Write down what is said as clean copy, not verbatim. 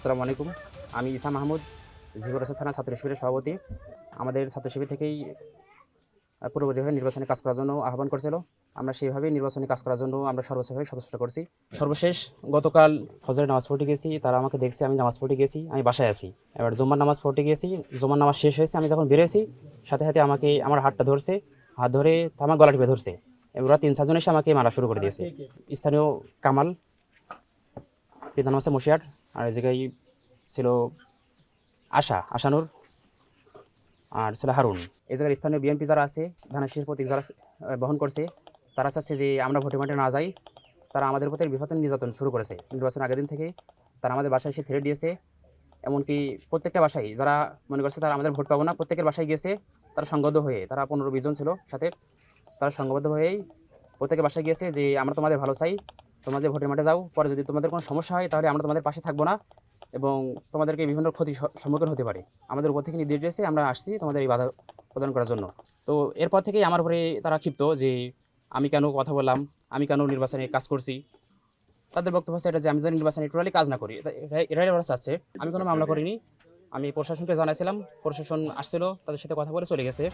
আসসালামু আলাইকুম। আমি ঈসা মাহমুদ, জিহুরাসাদ থানা ছাত্র শিবিরের সভাপতি। আমাদের ছাত্র শিবির থেকেই পূর্ববর্তীভাবে নির্বাচনে কাজ করার জন্য আহ্বান করেছিল। আমরা সেইভাবেই নির্বাচনে কাজ করার জন্য আমরা সর্বশেষভাবে সদস্যতা করছি। সর্বশেষ গতকাল ফজরের নামাজ পড়তে গেছি, তারা আমাকে দেখছে আমি নামাজ পড়তে গেছি, আমি বাসায় আছি। এবার জুম্মার নামাজ পড়তে গেছি, জুম্মার নামাজ শেষ হয়েছে, আমি যখন বেরোয়েছি সাথে সাথে আমাকে আমার হাতটা ধরছে, হাত ধরে আমার গলা টিপে ধরছে। এবার ওরা 3-4 জন এসে আমাকে মারা শুরু করে দিয়েছে। স্থানীয় কামাল, পিতার নাম আছে মুশিয়ার, আর এই জায়গায় ছিল আশানুর, আর ছিল হারুন। এই জায়গার স্থানীয় বিএনপি যারা আছে, ধানের প্রতীক যারা বহন করছে, তারা চাচ্ছে যে আমরা ভোটে মাঠে না যাই। তারা আমাদের প্রতি বিভাজন নির্যাতন শুরু করেছে নির্বাচনের আগের দিন থেকে। তারা আমাদের বাসায় এসে থ্রেট দিয়েছে। এমনকি প্রত্যেকটা বাসায় যারা মনে করছে তারা আমাদের ভোট পাবো না, প্রত্যেকের বাসায় গিয়েছে। তারা সংবদ্ধ হয়ে, তারা 15-20 জন ছিল সাথে, তারা সংঘবদ্ধ হয়েই প্রত্যেকের বাসায় গিয়েছে যে আমরা তোমাদের ভালো চাই, তোমরা যে ভোটের মাঠে যাও, পরে যদি তোমাদের কোনো সমস্যা হয় তাহলে আমরা তোমাদের পাশে থাকবো না এবং তোমাদেরকে বিভিন্ন ক্ষতির সম্মুখীন হতে পারে। আমাদের উপর থেকে নির্দেশ দিয়েছে, আমরা আসছি তোমাদের এই বাধা প্রদান করার জন্য। তো এরপর থেকেই আমার উপরে তারা ক্ষিপ্ত যে আমি কেন কথা বললাম, আমি কেন নির্বাচনে কাজ করছি। তাদের বক্তব্য হচ্ছে এটা যে আমি যেন নির্বাচনে টোটালি কাজ না করি, এটাই ওরা চাচ্ছে। আমি কোনো মামলা করিনি, আমি প্রশাসনকে জানাইছিলাম, প্রশাসন আসছিল, তাদের সাথে কথা বলে চলে গেছে।